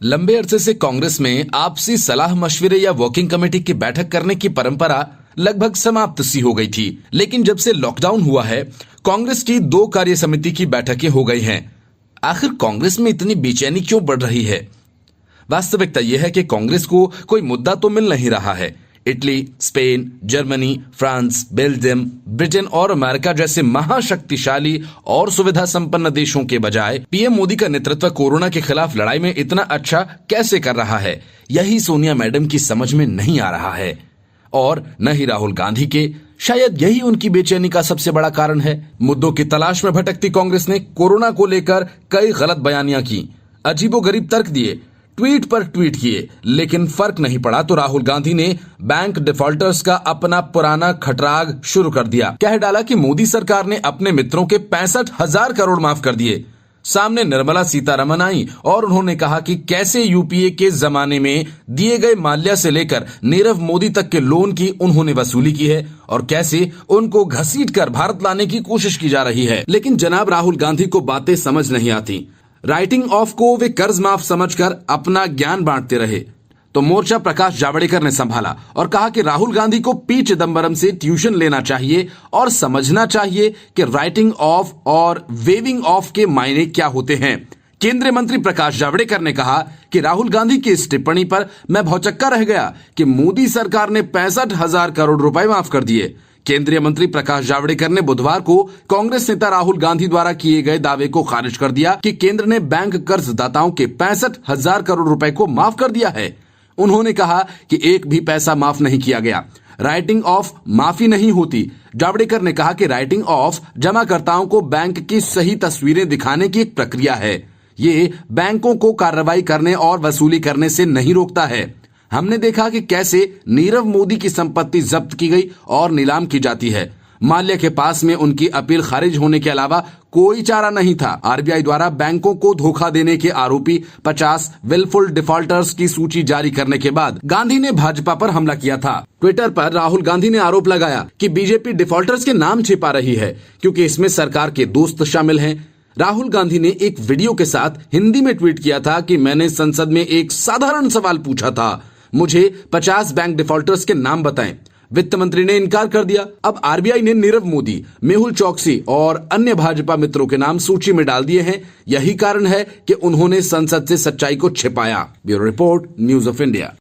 लंबे अरसे से कांग्रेस में आपसी सलाह मशविरे या वर्किंग कमेटी की बैठक करने की परंपरा लगभग समाप्त सी हो गई थी। लेकिन जब से लॉकडाउन हुआ है, कांग्रेस की 2 कार्य समिति की बैठकें हो गई हैं। आखिर कांग्रेस में इतनी बेचैनी क्यों बढ़ रही है? वास्तविकता यह है कि कांग्रेस को कोई मुद्दा तो मिल नहीं रहा है। Italy, Spain, Germany, France, Belgium, Britain और अमेरिका जैसे महाशक्तिशाली और सुविधा संपन्न देशों के बजाय पीएम मोदी का नेतृत्व कोरोना के खिलाफ लड़ाई में इतना अच्छा कैसे कर रहा है, यही सोनिया मैडम की समझ में नहीं आ रहा है। और न ही राहुल गांधी के। शायद यही उनकी बेचैनी का सबसे बड़ा कारण है। मुद्दों की तलाश में भटकती कांग्रेस ने कोरोना को लेकर कई गलत बयानियां की, अजीबोगरीब तर्क दिए, ट्वीट पर ट्वीट किए, लेकिन फर्क नहीं पड़ा तो राहुल गांधी ने बैंक डिफॉल्टर्स का अपना पुराना खटराग शुरू कर दिया। कह डाला कि मोदी सरकार ने अपने मित्रों के 65,000 करोड़ माफ कर दिए। सामने निर्मला सीतारमण आई और उन्होंने कहा कि कैसे यूपीए के जमाने में दिए गए माल्या से लेकर नीरव मोदी तक के लोन की उन्होंने वसूली की है और कैसे उनको घसीटकर भारत लाने की कोशिश की जा रही है। लेकिन जनाब राहुल गांधी को बातें समझ नहीं आती। राइटिंग ऑफ को वे कर्ज माफ समझकर अपना ज्ञान बांटते रहे तो मोर्चा प्रकाश जावड़ेकर ने संभाला और कहा कि राहुल गांधी को पी चिदंबरम से ट्यूशन लेना चाहिए और समझना चाहिए कि राइटिंग ऑफ और वेविंग ऑफ के मायने क्या होते हैं। केंद्रीय मंत्री प्रकाश जावड़ेकर ने कहा कि राहुल गांधी की इस टिप्पणी पर मैं भौचक्का रह गया कि मोदी सरकार ने 65,000 करोड़ रुपए माफ कर दिए। केंद्रीय मंत्री प्रकाश जावड़ेकर ने बुधवार को कांग्रेस नेता राहुल गांधी द्वारा किए गए दावे को खारिज कर दिया कि केंद्र ने बैंक कर्जदाताओं के 65,000 करोड़ रुपए को माफ कर दिया है। उन्होंने कहा कि एक भी पैसा माफ नहीं किया गया। राइटिंग ऑफ माफी नहीं होती। जावड़ेकर ने कहा कि राइटिंग ऑफ जमाकर्ताओं को बैंक की सही तस्वीरें दिखाने की एक प्रक्रिया है। ये बैंकों को कार्रवाई करने और वसूली करने से नहीं रोकता है। हमने देखा कि कैसे नीरव मोदी की संपत्ति जब्त की गई और नीलाम की जाती है। माल्या के पास में उनकी अपील खारिज होने के अलावा कोई चारा नहीं था। आरबीआई द्वारा बैंकों को धोखा देने के आरोपी 50 विलफुल डिफॉल्टर्स की सूची जारी करने के बाद गांधी ने भाजपा पर हमला किया था। ट्विटर पर राहुल गांधी ने आरोप लगाया कि बीजेपी डिफॉल्टर्स के नाम छिपा रही है क्योंकि इसमें सरकार के दोस्त शामिल हैं। राहुल गांधी ने एक वीडियो के साथ हिंदी में ट्वीट किया था कि मैंने संसद में एक साधारण सवाल पूछा था, मुझे 50 बैंक डिफॉल्टर्स के नाम बताएं। वित्त मंत्री ने इनकार कर दिया। अब आरबीआई ने नीरव मोदी, मेहुल चोकसी और अन्य भाजपा मित्रों के नाम सूची में डाल दिए हैं। यही कारण है कि उन्होंने संसद से सच्चाई को छिपाया। Bureau report, news of India.